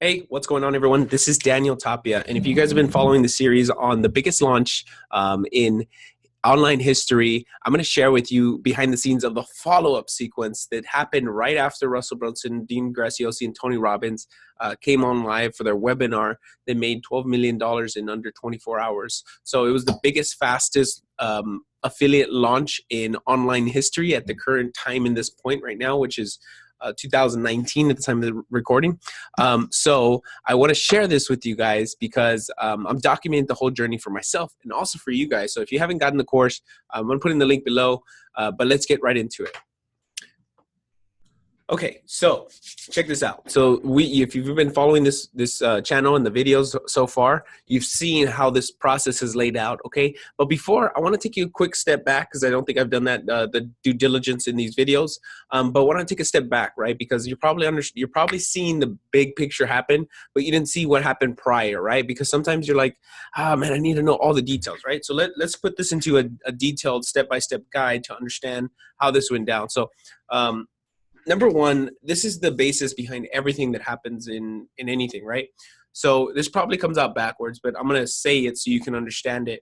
Hey, what's going on, everyone? This is Daniel Tapia. And if you guys have been following the series on the biggest launch in online history, I'm going to share with you behind the scenes of the follow-up sequence that happened right after Russell Brunson, Dean Graziosi, and Tony Robbins came on live for their webinar. They made $12 million in under 24 hours. So it was the biggest, fastest affiliate launch in online history at the current time in this point right now, which is 2019 at the time of the recording. So I want to share this with you guys because I'm documenting the whole journey for myself and also for you guys. So if you haven't gotten the course, I'm going to put in the link below, but let's get right into it. Okay, so check this out. So if you've been following this channel and the videos so far, you've seen how this process is laid out, okay? But before, I want to take you a quick step back because I don't think I've done that, the due diligence in these videos. But I want to take a step back, right? Because you're probably seeing the big picture happen, but you didn't see what happened prior, right? Because sometimes you're like, man, I need to know all the details, right? So let's put this into a detailed step-by-step guide to understand how this went down. So, number one, this is the basis behind everything that happens in anything, right? So this probably comes out backwards, but I'm going to say it so you can understand it.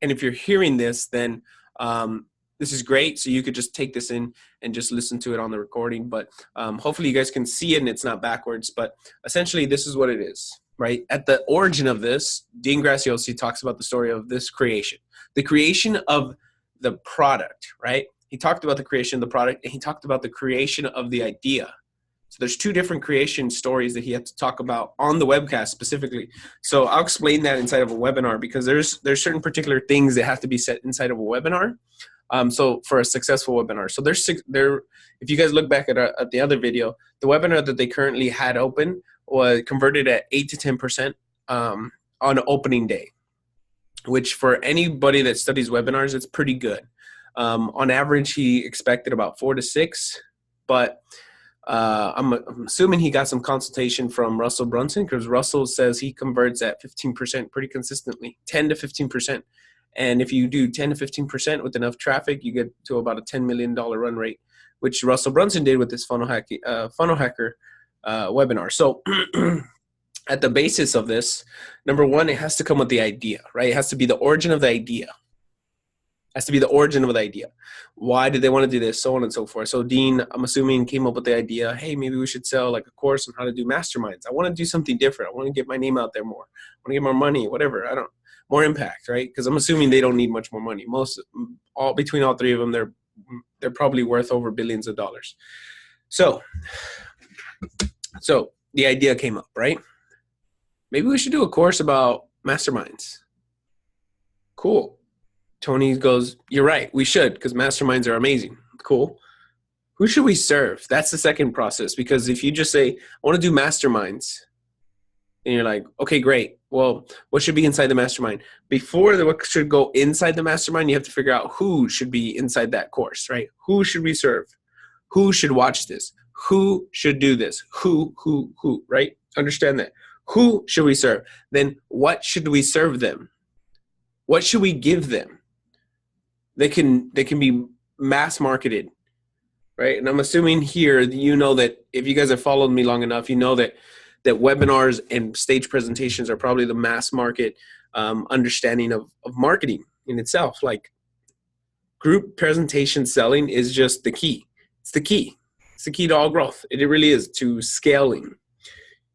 And if you're hearing this, then this is great. So you could just take this in and just listen to it on the recording. But hopefully you guys can see it and it's not backwards. But essentially, this is what it is, right? At the origin of this, Dean Graziosi talks about the story of this creation. The creation of the product, right? He talked about the creation of the product, and he talked about the creation of the idea. So there's two different creation stories that he had to talk about on the webcast specifically. So I'll explain that inside of a webinar because there's certain particular things that have to be set inside of a webinar. So for a successful webinar. So if you guys look back at the other video, the webinar that they currently had open was converted at 8 to 10% on opening day, which for anybody that studies webinars, it's pretty good. On average, he expected about 4 to 6, but I'm assuming he got some consultation from Russell Brunson because Russell says he converts at 15% pretty consistently, 10 to 15%. And if you do 10 to 15% with enough traffic, you get to about a $10 million run rate, which Russell Brunson did with this funnel hacker webinar. So at the basis of this, number one, it has to come with the idea, right? It has to be the origin of the idea. Has to be the origin of the idea. Why did they want to do this? So on and so forth. So Dean, I'm assuming, came up with the idea, hey, maybe we should sell like a course on how to do masterminds. I want to do something different. I want to get my name out there more. I want to get more money, whatever. More impact, right? Because I'm assuming they don't need much more money. Between all three of them, they're probably worth over billions of dollars. So the idea came up, right? Maybe we should do a course about masterminds. Cool. Tony goes, you're right, we should, because masterminds are amazing. Cool. Who should we serve? That's the second process, because if you just say, I want to do masterminds, and you're like, okay, great. Well, what should be inside the mastermind? Before what should go inside the mastermind, you have to figure out who should be inside that course, right? Who should we serve? Who should watch this? Who should do this? Who, right? Understand that. Who should we serve? Then what should we serve them? What should we give them? They can be mass marketed, right? And I'm assuming here, you know that if you guys have followed me long enough, you know that webinars and stage presentations are probably the mass market understanding of marketing in itself. Like group presentation selling is just the key. It's the key. It's the key to all growth. It really is, to scaling.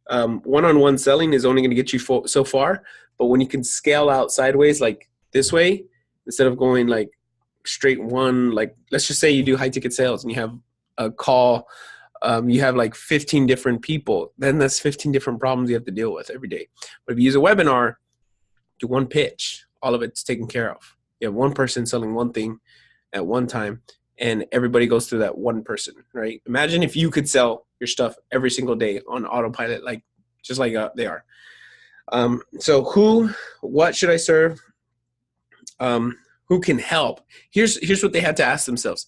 One-on-one selling is only going to get you so far, but when you can scale out sideways like this way, instead of going like straight one, like let's just say you do high ticket sales and you have a call, you have like 15 different people, then that's 15 different problems you have to deal with every day. But if you use a webinar, do one pitch, all of it's taken care of. You have one person selling one thing at one time, and everybody goes through that one person, right? Imagine if you could sell your stuff every single day on autopilot, like just like they are. So what should I serve? Who can help? Here's what they had to ask themselves.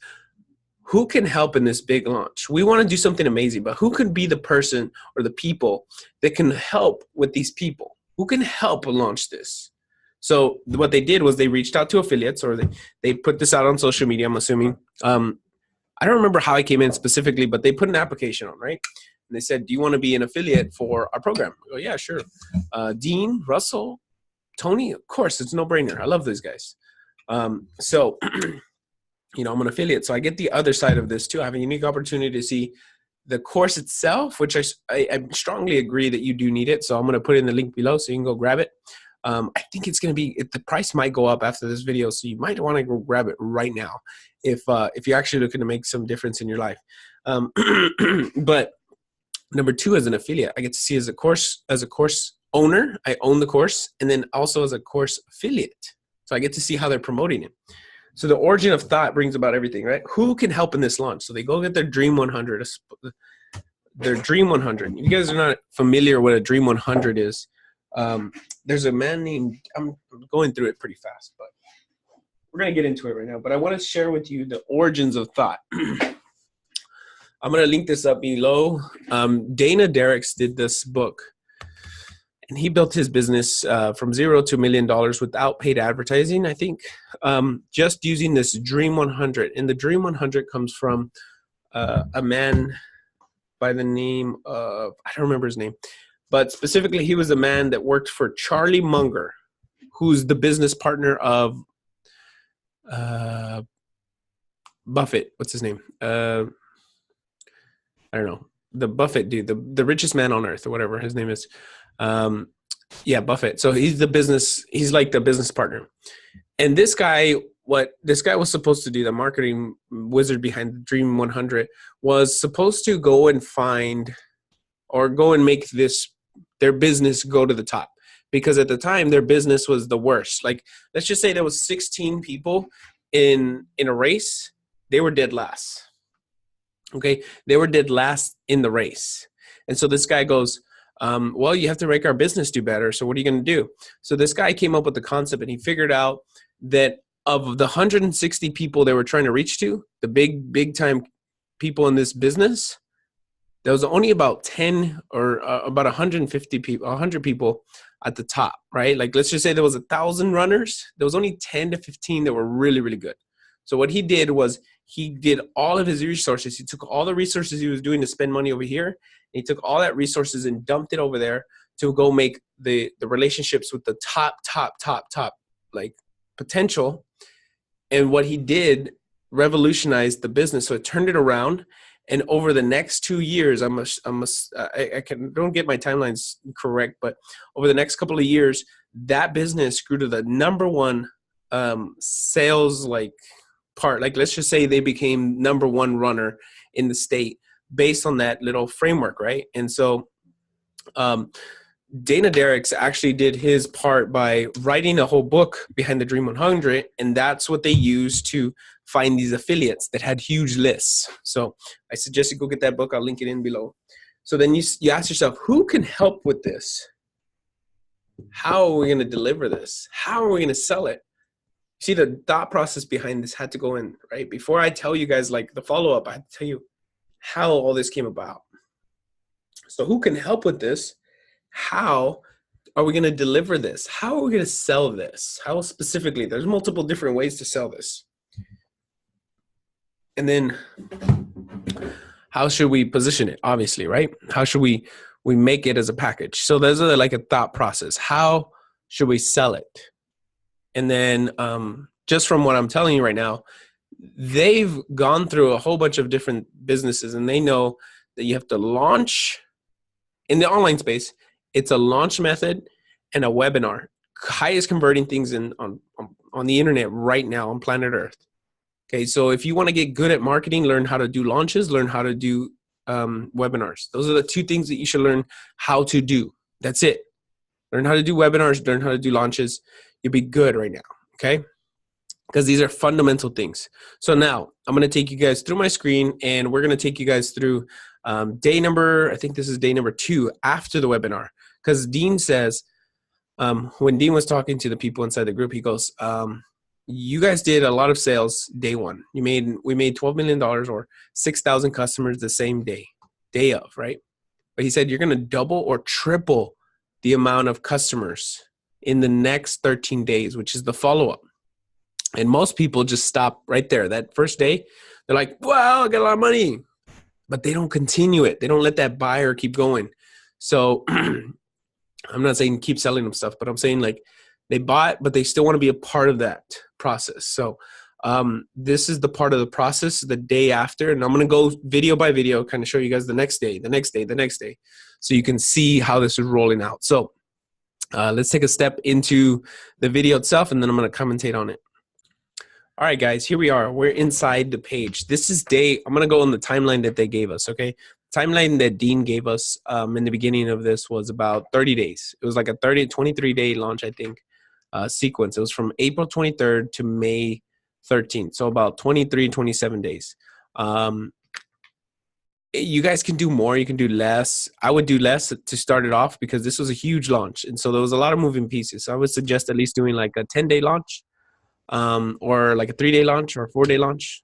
Who can help in this big launch? We want to do something amazing, but who could be the person or the people that can help with these people? Who can help launch this? So what they did was they reached out to affiliates, or they put this out on social media, I'm assuming. I don't remember how I came in specifically, but they put an application on, right? And they said, do you want to be an affiliate for our program? I go, yeah, sure. Dean, Russell, Tony, of course, it's no brainer. I love these guys. So, you know, I'm an affiliate. So I get the other side of this too. I have a unique opportunity to see the course itself, which I strongly agree that you do need it. So I'm going to put in the link below so you can go grab it. I think it's going to be, the price might go up after this video. So you might want to go grab it right now if you're actually looking to make some difference in your life. But number two, as an affiliate, I get to see as a course owner, I own the course, and then also as a course affiliate. So I get to see how they're promoting it. So the origin of thought brings about everything, right? Who can help in this launch? So they go get their Dream 100, their Dream 100. If you guys are not familiar with a Dream 100 is, there's a man named, I'm going through it pretty fast, but we're going to get into it right now. But I want to share with you the origins of thought. I'm going to link this up below. Dana Derricks did this book. And he built his business from $0 to $1 million without paid advertising, I think, just using this Dream 100. And the Dream 100 comes from a man by the name of, I don't remember his name, but specifically he was a man that worked for Charlie Munger, who's the business partner of Buffett. What's his name? I don't know. The Buffett dude, the richest man on earth or whatever his name is. Yeah, Buffett. So he's like the business partner. And this guy, what this guy was supposed to do, the marketing wizard behind the Dream 100, was supposed to go and find or go and make their business go to the top. Because at the time, their business was the worst. Like, let's just say there was 16 people in a race. They were dead last. Okay? They were dead last in the race. And so this guy goes, well, you have to make our business do better. So what are you going to do? So this guy came up with the concept, and he figured out that of the 160 people they were trying to reach to, the big time people in this business, there was only about 10 or about 150 people, 100 people at the top, right? Like, let's just say there was 1,000 runners. There was only 10 to 15 that were really, really good. So what he did was he did all of his resources. He took all the resources he was doing to spend money over here. And he took all that resources and dumped it over there to go make the relationships with the top, like, potential. And what he did revolutionized the business. So it turned it around. And over the next 2 years, I don't get my timelines correct, but over the next couple of years, that business grew to the number one sales part. Like, let's just say they became number one runner in the state based on that little framework, right? And so Dana Derricks actually did his part by writing a whole book behind the Dream 100, and that's what they used to find these affiliates that had huge lists. So I suggest you go get that book. I'll link it in below. So then you ask yourself, who can help with this? How are we going to deliver this? How are we going to sell it? See, the thought process behind this had to go in, right? Before I tell you guys, like, the follow-up, I had to tell you how all this came about. So who can help with this? How are we going to deliver this? How are we going to sell this? How specifically? There's multiple different ways to sell this. And then how should we position it? Obviously, right? How should we make it as a package? So there's like a thought process. How should we sell it? And then just from what I'm telling you right now, they've gone through a whole bunch of different businesses, and they know that you have to launch in the online space. It's a launch method and a webinar. Highest converting things on the internet right now on planet Earth. Okay, so if you want to get good at marketing, learn how to do launches, learn how to do webinars. Those are the two things that you should learn how to do. That's it. Learn how to do webinars, learn how to do launches. You'll be good right now, okay? Because these are fundamental things. So now I'm going to take you guys through my screen, and we're going to take you guys through day number, I think this is day number 2 after the webinar. Because Dean says, when Dean was talking to the people inside the group, he goes, you guys did a lot of sales day 1. We made $12 million or 6,000 customers the same day of, right? But he said, you're going to double or triple the amount of customers in the next 13 days, which is the follow-up. And most people just stop right there. That first day, they're like, wow, I got a lot of money. but they don't continue it. They don't let that buyer keep going. So I'm not saying keep selling them stuff, but I'm saying like they bought, but they still want to be a part of that process. So this is the part of the process the day after, and I'm going to go video by video, kind of show you guys the next day, the next day, the next day, so you can see how this is rolling out. So let's take a step into the video itself, and then I'm going to commentate on it. All right, guys, here we are. We're inside the page. This is I'm going to go on the timeline that they gave us, okay? Timeline that Dean gave us in the beginning of this was about 30 days. It was like a 23-day launch, I think, sequence. It was from April 23rd to May 13th, so about 23, 27 days. You guys can do more. You can do less. I would do less to start it off because this was a huge launch, and so there was a lot of moving pieces. So I would suggest at least doing like a 10-day launch. Or like a 3-day launch or a 4-day launch.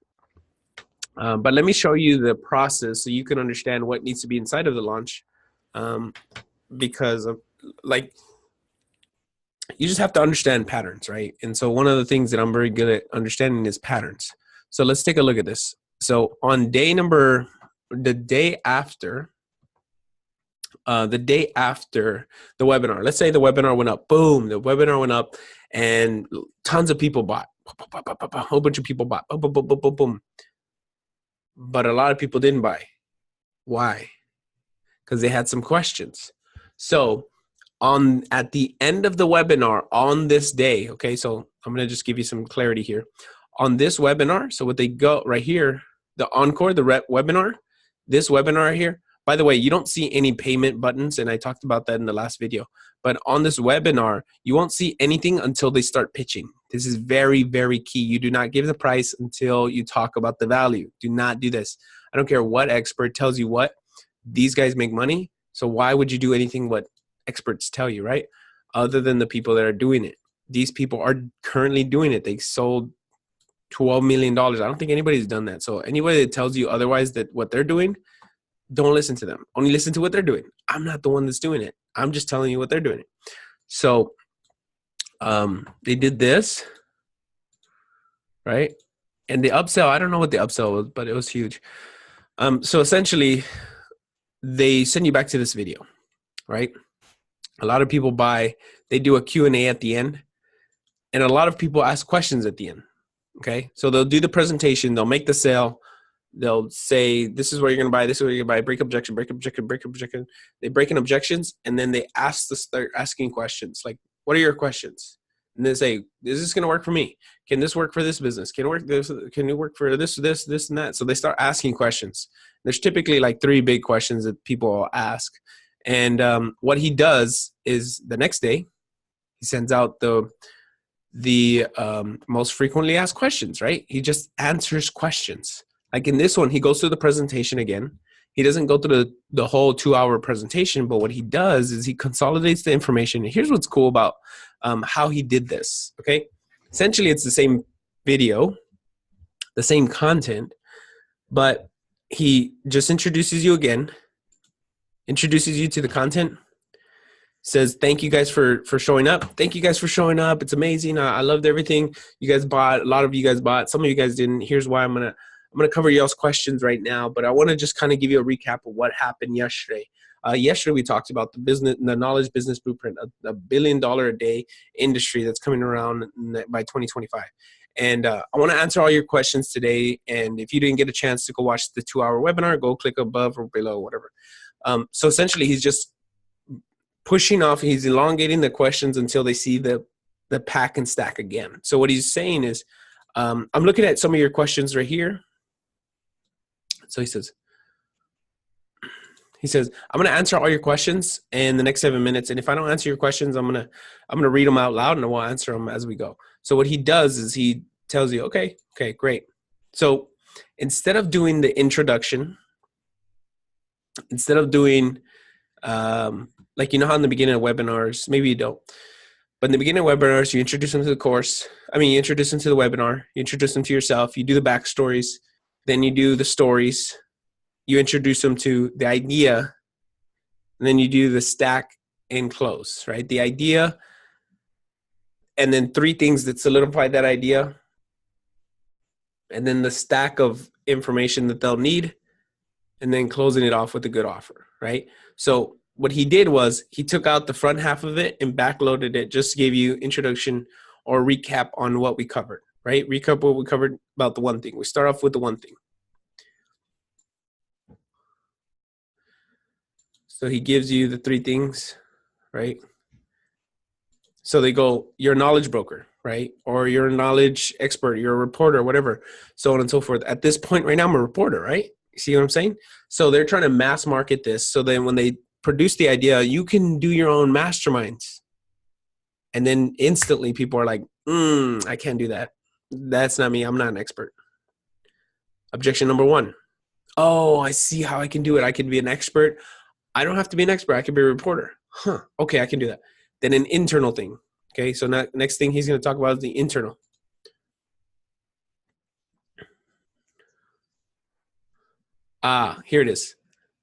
But let me show you the process so you can understand what needs to be inside of the launch. Because of, like, you just have to understand patterns, right? And so one of the things that I'm very good at understanding is patterns. So let's take a look at this. So on the day after the webinar, let's say the webinar went up, boom, the webinar went up and tons of people bought, a whole bunch of people bought, boom, boom, boom, boom, boom, boom. But a lot of people didn't buy. Why? Because they had some questions. So at the end of the webinar on this day, okay, so I'm going to just give you some clarity here. On this webinar, so what they go right here, the encore, the webinar, this webinar here, by the way, you don't see any payment buttons, and I talked about that in the last video. But on this webinar, you won't see anything until they start pitching. This is very, very key. You do not give the price until you talk about the value. Do not do this. I don't care what expert tells you what. These guys make money, so why would you do anything what experts tell you, right? Other than the people that are doing it. These people are currently doing it. They sold $12 million. I don't think anybody's done that. So anybody that tells you otherwise that what they're doing, don't listen to them. Only listen to what they're doing. I'm not the one that's doing it. I'm just telling you what they're doing. So they did this, right? And the upsell, I don't know what the upsell was, but it was huge. So essentially, they send you back to this video, right? A lot of people buy, they do a Q&A at the end, and a lot of people ask questions at the end, okay? So they'll do the presentation, they'll make the sale, they'll say, this is what you're going to buy, this is what you're going to buy, break objection, break objection, break objection. They break in objections, and then they start asking questions, like, what are your questions? And they say, is this going to work for me? Can this work for this business? Can it work for this, and that? So they start asking questions. There's typically like 3 big questions that people ask. And what he does is the next day, he sends out the most frequently asked questions, right? He just answers questions. Like in this one, he goes through the presentation again. He doesn't go through the whole 2-hour presentation, but what he does is he consolidates the information. And here's what's cool about how he did this, okay? Essentially, it's the same video, the same content, but he just introduces you again, introduces you to the content, says, thank you guys for showing up. Thank you guys for showing up. It's amazing. I loved everything. You guys bought. A lot of you guys bought. Some of you guys didn't. Here's why I'm going to cover y'all's questions right now, but I want to just kind of give you a recap of what happened yesterday. Yesterday, we talked about the knowledge business blueprint, a $1 billion a day industry that's coming around by 2025. And I want to answer all your questions today. And if you didn't get a chance to go watch the 2-hour webinar, go click above or below, whatever. So essentially, he's just pushing off. He's elongating the questions until they see the pack and stack again. So what he's saying is, I'm looking at some of your questions right here. So he says, I'm going to answer all your questions in the next 7 minutes. And if I don't answer your questions, I'm going to read them out loud and we'll answer them as we go. So what he does is he tells you, okay, great. So instead of doing the introduction, instead of doing, like, you know how in the beginning of webinars, maybe you don't, but in the beginning of webinars, you introduce them to the course. You introduce them to the webinar, you introduce them to yourself, you do the backstories, then you do the stories, you introduce them to the idea, and then you do the stack and close, right? The idea, and then 3 things that solidify that idea, and then the stack of information that they'll need, and then closing it off with a good offer, right? So what he did was he took out the front half of it and backloaded it, just to give you introduction or recap on what we covered, right? Recap what we covered about the one thing. We start off with the one thing. So he gives you the three things, right? So they go, you're a knowledge broker, right? Or you're a knowledge expert, you're a reporter, whatever, so on and so forth. At this point right now, I'm a reporter, right? You see what I'm saying? So they're trying to mass market this. So then when they produce the idea, you can do your own masterminds. And then instantly people are like, I can't do that. That's not me. I'm not an expert. Objection number one. Oh, I see how I can do it. I can be an expert. I don't have to be an expert. I can be a reporter. Huh. Okay, I can do that. Then an internal thing. Okay, so next thing he's going to talk about is the internal. Here it is.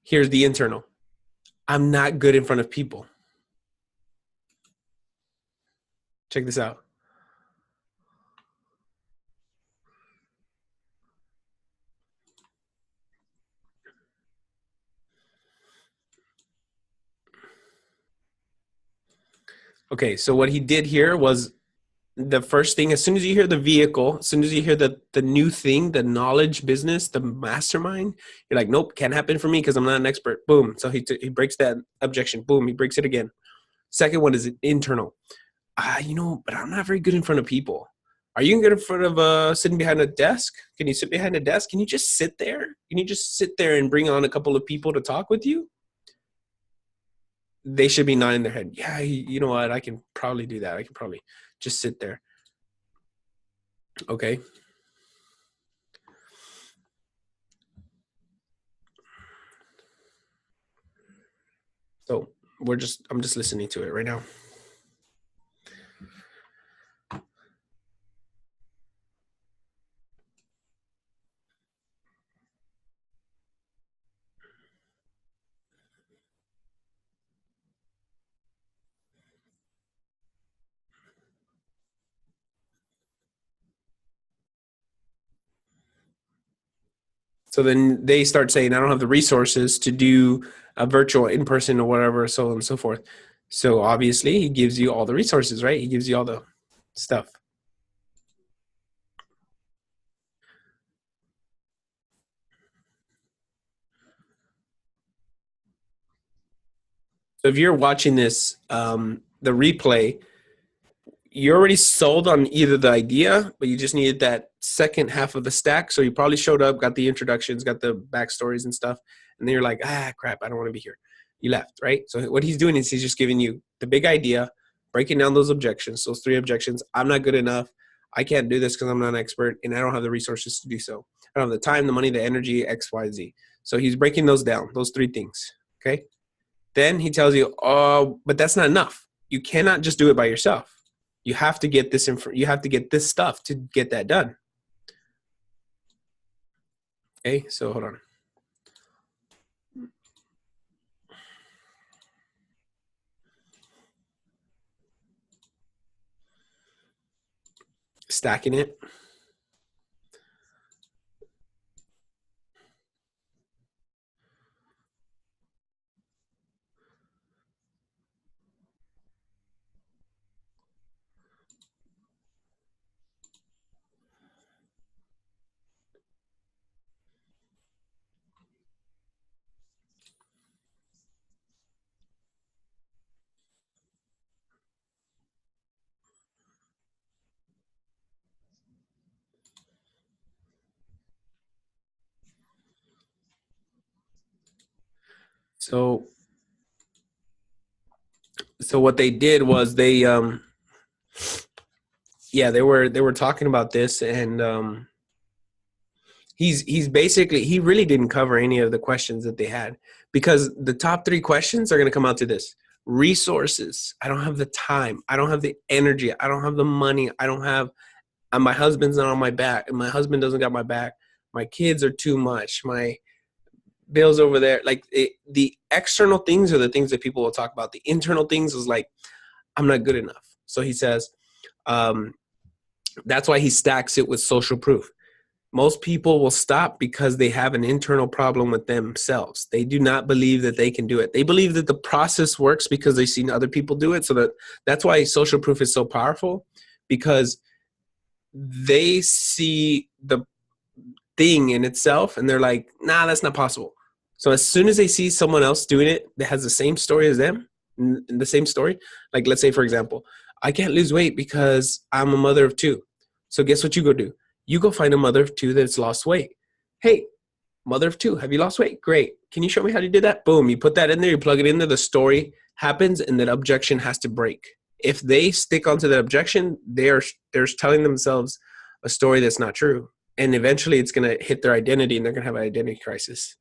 Here's the internal. I'm not good in front of people. Check this out. Okay, so what he did here was the first thing, as soon as you hear the vehicle, as soon as you hear the new thing, the knowledge business, the mastermind, you're like, nope, can't happen for me because I'm not an expert. Boom. So he breaks that objection. Boom, he breaks it again. Second one is internal. But I'm not very good in front of people. Are you good in front of sitting behind a desk? Can you sit behind a desk? Can you just sit there? Can you just sit there and bring on a couple of people to talk with you? They should be nodding their head. Yeah, you know what? I can probably do that. I can probably just sit there. Okay. So I'm just listening to it right now. So then they start saying, I don't have the resources to do a virtual in person or whatever, so on and so forth. So obviously he gives you all the resources, right? He gives you all the stuff. So if you're watching this, the replay, you're already sold on either the idea, but you just needed that second half of the stack. So you probably showed up, got the introductions, got the backstories and stuff. And then you're like, crap, I don't want to be here. You left, right? So what he's doing is he's just giving you the big idea, breaking down those objections, those three objections. I'm not good enough. I can't do this because I'm not an expert and I don't have the resources to do so. I don't have the time, the money, the energy, X, Y, Z. So he's breaking those down, those three things. Okay. Then he tells you, oh, but that's not enough. You cannot just do it by yourself. You have to get this you have to get this stuff to get that done. Okay, so hold on. Stacking it. So what they did was they they were talking about this, and he's basically, he really didn't cover any of the questions that they had, because the top three questions are going to come out to this: resources. I don't have the time. I don't have the energy. I don't have the money. I don't have, my husband's not on my back, and my husband doesn't got my back. My kids are too much. My bills over there. Like the external things are the things that people will talk about. The internal things is like, I'm not good enough. So he says, that's why he stacks it with social proof. Most people will stop because they have an internal problem with themselves. They do not believe that they can do it. They believe that the process works because they've seen other people do it. So that's why social proof is so powerful, because they see the thing in itself and they're like, nah, that's not possible. So as soon as they see someone else doing it that has the same story as them, the same story, like let's say, for example, I can't lose weight because I'm a mother of two. So guess what you go do? You go find a mother of two that's lost weight. Hey, mother of two, have you lost weight? Great. Can you show me how you did that? Boom, you put that in there, you plug it in there, the story happens, and that objection has to break. If they stick onto that objection, they're telling themselves a story that's not true. And eventually it's going to hit their identity and they're going to have an identity crisis.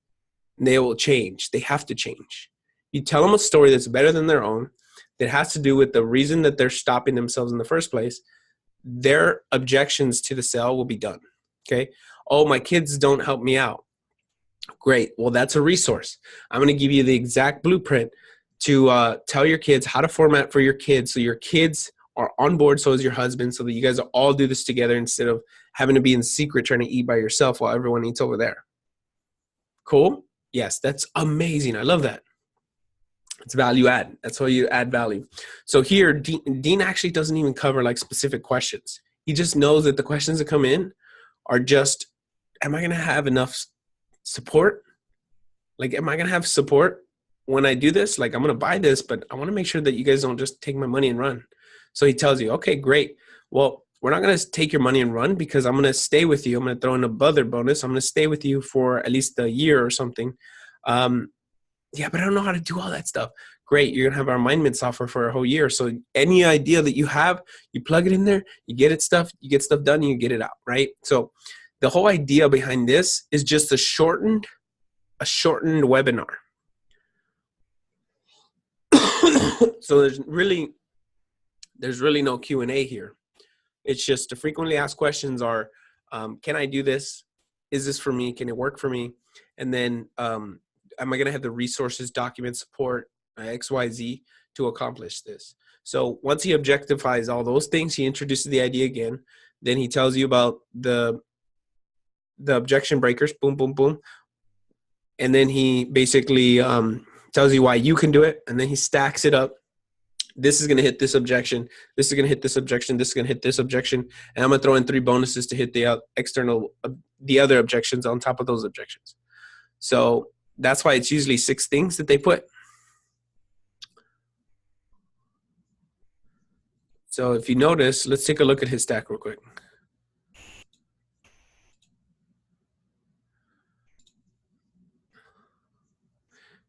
And they will change. They have to change. You tell them a story that's better than their own, that has to do with the reason that they're stopping themselves in the first place, their objections to the sale will be done. Okay. Oh, my kids don't help me out. Great. Well, that's a resource. I'm going to give you the exact blueprint to tell your kids how to format for your kids so your kids are on board, so is your husband, so that you guys all do this together instead of having to be in secret trying to eat by yourself while everyone eats over there. Cool? Yes, that's amazing. I love that. It's value add. That's how you add value. So here, Dean actually doesn't even cover like specific questions. He just knows that the questions that come in are just, am I going to have enough support? Like, am I going to have support when I do this? Like, I'm going to buy this, but I want to make sure that you guys don't just take my money and run. So he tells you, okay, great. Well, we're not going to take your money and run because I'm going to stay with you. I'm going to throw in a other bonus. I'm going to stay with you for at least a year or something. Yeah, but I don't know how to do all that stuff. Great. You're going to have our alignment software for a whole year. So any idea that you have, you plug it in there, you get stuff done, and you get it out, right? So the whole idea behind this is just a shortened webinar. So there's really no Q&A here. It's just the frequently asked questions are, can I do this? Is this for me? Can it work for me? And then am I going to have the resources, document support, XYZ to accomplish this? So once he objectifies all those things, he introduces the idea again. Then he tells you about the objection breakers, boom, boom, boom. And then he basically tells you why you can do it. And then he stacks it up. This is going to hit this objection. This is going to hit this objection. This is going to hit this objection. And I'm going to throw in 3 bonuses to hit the other objections on top of those objections. So that's why it's usually 6 things that they put. So if you notice, let's take a look at his stack real quick.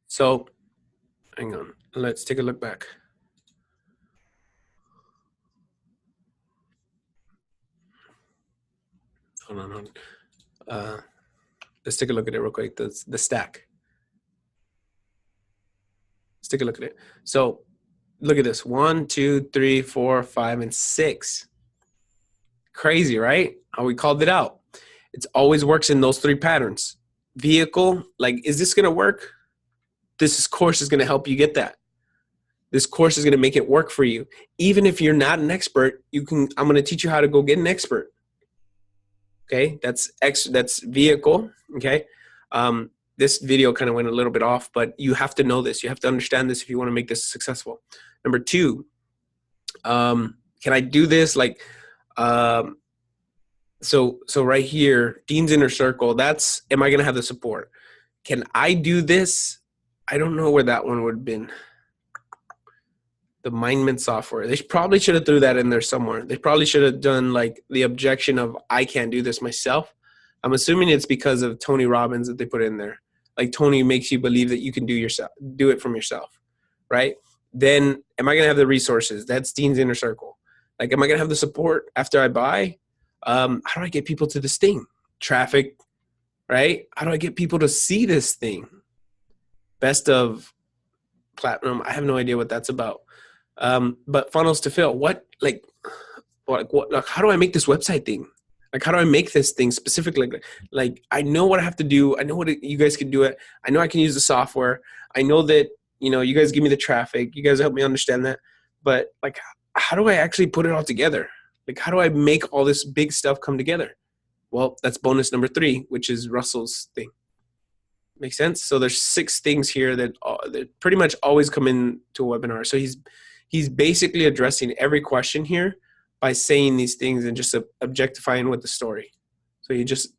So hang on, let's take a look back. Hold on. Let's take a look at it real quick, the stack. Let's take a look at it. So look at this, 1, 2, 3, 4, 5, and 6. Crazy, right? How we called it out. It always works in those 3 patterns. Vehicle, like, is this going to work? This course is going to help you get that. This course is going to make it work for you. Even if you're not an expert, I'm going to teach you how to go get an expert. Okay, that's vehicle. Okay, this video kind of went a little bit off, but you have to know this. You have to understand this if you want to make this successful. Number 2, can I do this? Like, so right here, Dean's inner circle. That's, am I going to have the support? Can I do this? I don't know where that one would have been. The alignment software. They probably should have threw that in there somewhere. They probably should have done like the objection of, I can't do this myself. I'm assuming it's because of Tony Robbins that they put in there. Like, Tony makes you believe that you can do it from yourself, right? Then am I going to have the resources? That's Dean's inner circle. Like, am I going to have the support after I buy? How do I get people to this thing? Traffic, right? How do I get people to see this thing? Best of platinum. I have no idea what that's about. But funnels to fill. Like, how do I make this website thing? Like, how do I make this thing specifically? Like, I know what I have to do. I know what you guys can do it. I know I can use the software. I know that, you guys give me the traffic. You guys help me understand that. But like, how do I actually put it all together? Like, how do I make all this big stuff come together? Well, that's bonus number 3, which is Russell's thing. Make sense? So there's 6 things here that pretty much always come into a webinar. So he's basically addressing every question here by saying these things and just objectifying with the story. So you just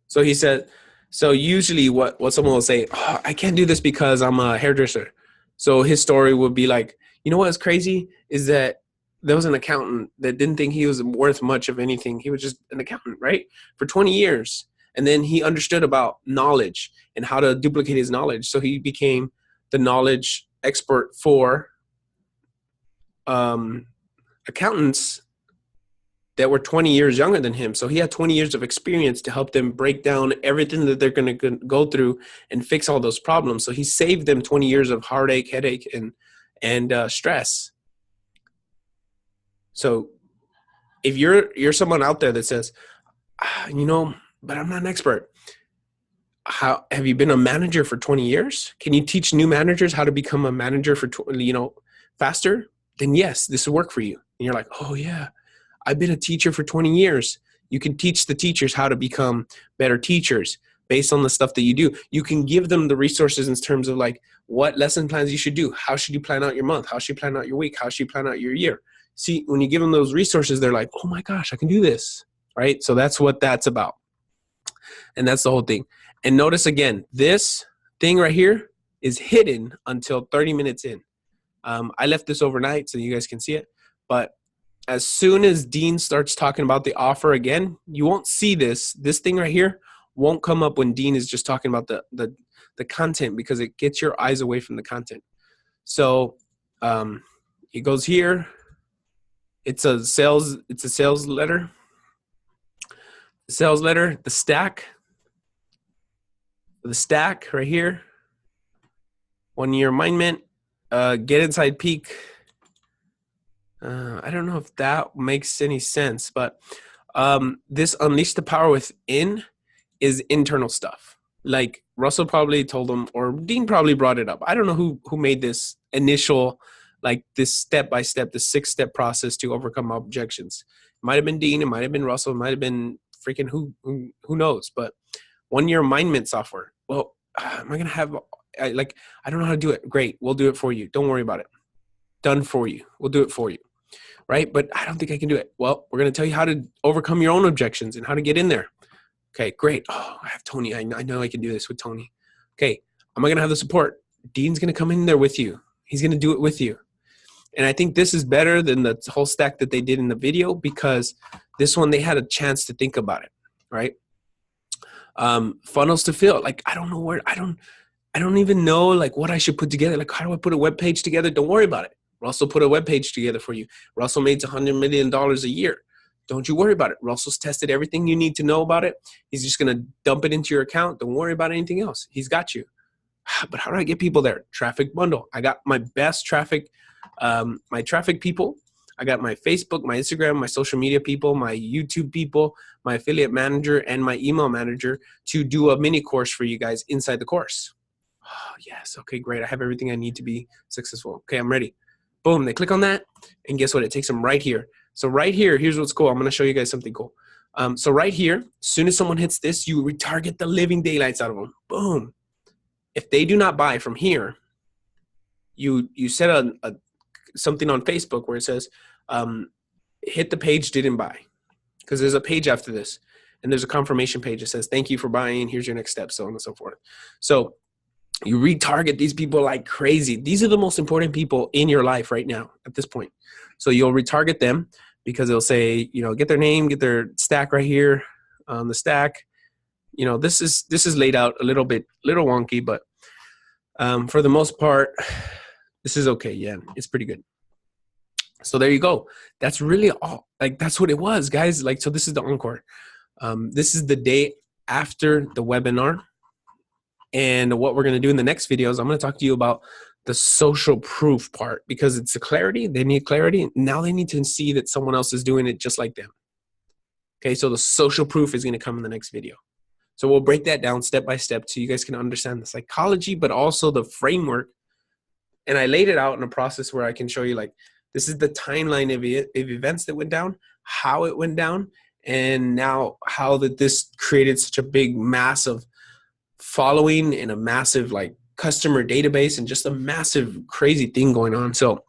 so he said, so usually what someone will say, oh, I can't do this because I'm a hairdresser. So his story would be like, you know what's crazy is that there was an accountant that didn't think he was worth much of anything. He was just an accountant, right? For 20 years. And then he understood about knowledge and how to duplicate his knowledge. So he became the knowledge expert for accountants that were 20 years younger than him. So he had 20 years of experience to help them break down everything that they're going to go through and fix all those problems. So he saved them 20 years of heartache, headache, and stress. So if you're someone out there that says, but I'm not an expert. How have you been a manager for 20 years? Can you teach new managers how to become a manager for faster? Then yes, this will work for you. And you're like, oh yeah, I've been a teacher for 20 years. You can teach the teachers how to become better teachers based on the stuff that you do. You can give them the resources in terms of like what lesson plans you should do. How should you plan out your month? How should you plan out your week? How should you plan out your year? See, when you give them those resources, they're like, oh my gosh, I can do this, right? So that's what that's about. And that's the whole thing. And notice again, this thing right here is hidden until 30 minutes in. I left this overnight so you guys can see it. But as soon as Dean starts talking about the offer again, you won't see this. This thing right here won't come up when Dean is just talking about the content because it gets your eyes away from the content. So it goes here. It's a sales letter. Sales letter, the stack right here. 1 year alignment, get inside peak. I don't know if that makes any sense, but this unleash the power within is internal stuff. Like Russell probably told him, or Dean probably brought it up. I don't know who made this initial, like this step-by-step, the 6-step process to overcome objections. It might have been Dean, it might have been Russell, it might have been freaking who knows. But 1 year alignment software. Well, am I gonna have? I don't know how to do it. Great, we'll do it for you. Don't worry about it. Done for you. We'll do it for you. Right? But I don't think I can do it. Well, we're going to tell you how to overcome your own objections and how to get in there. Okay, great. Oh, I have Tony. I know I can do this with Tony. Okay, am I going to have the support? Dean's going to come in there with you. He's going to do it with you. And I think this is better than the whole stack that they did in the video because this one, they had a chance to think about it, right? Funnels to fill. Like, I don't know where, I don't even know like what I should put together. Like, how do I put a web page together? Don't worry about it. Russell put a web page together for you. Russell made $100 million a year. Don't you worry about it. Russell's tested everything you need to know about it. He's just going to dump it into your account. Don't worry about anything else. He's got you. But how do I get people there? Traffic bundle. I got my best traffic, my traffic people. I got my Facebook, my Instagram, my social media people, my YouTube people, my affiliate manager, and my email manager to do a mini course for you guys inside the course. Oh, yes. Okay, great. I have everything I need to be successful. Okay, I'm ready. Boom, they click on that, and guess what? It takes them right here. So right here, here's what's cool. I'm going to show you guys something cool. So right here, as soon as someone hits this, you retarget the living daylights out of them. Boom. If they do not buy from here, you set something on Facebook where it says, hit the page didn't buy. Because there's a page after this, and there's a confirmation page that says, thank you for buying. Here's your next step, so on and so forth. So you retarget these people like crazy. These are the most important people in your life right now at this point. So you'll retarget them because they'll say, get their name, get their stack right here on the stack. This is laid out a little wonky, but for the most part, this is okay. Yeah, it's pretty good. So there you go. That's really all. Like, that's what it was, guys. Like, so this is the encore. This is the day after the webinar. And what we're going to do in the next videos, I'm going to talk to you about the social proof part because it's the clarity. They need clarity. Now they need to see that someone else is doing it just like them. Okay, so the social proof is going to come in the next video. So we'll break that down step by step so you guys can understand the psychology, but also the framework. And I laid it out in a process where I can show you like This is the timeline of events that went down, how it went down, and now how that this created such a big, massive following and a massive like customer database and just a massive crazy thing going on. So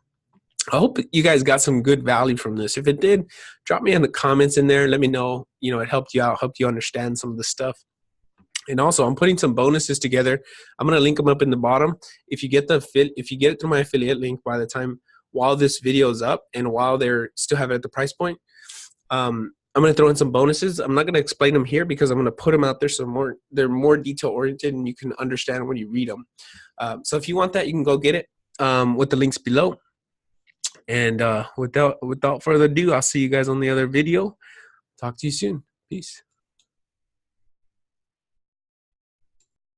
I hope you guys got some good value from this. If it did, drop me in the comments in there. Let me know, it helped you out, helped you understand some of the stuff. And also, I'm putting some bonuses together. I'm going to link them up in the bottom. If you get it through my affiliate link by the time while this video is up and while they're still have it at the price point, I'm going to throw in some bonuses. I'm not going to explain them here because I'm going to put them out there so they're more detail oriented and you can understand when you read them. So if you want that, you can go get it with the links below. And without further ado, I'll see you guys on the other video. Talk to you soon. Peace.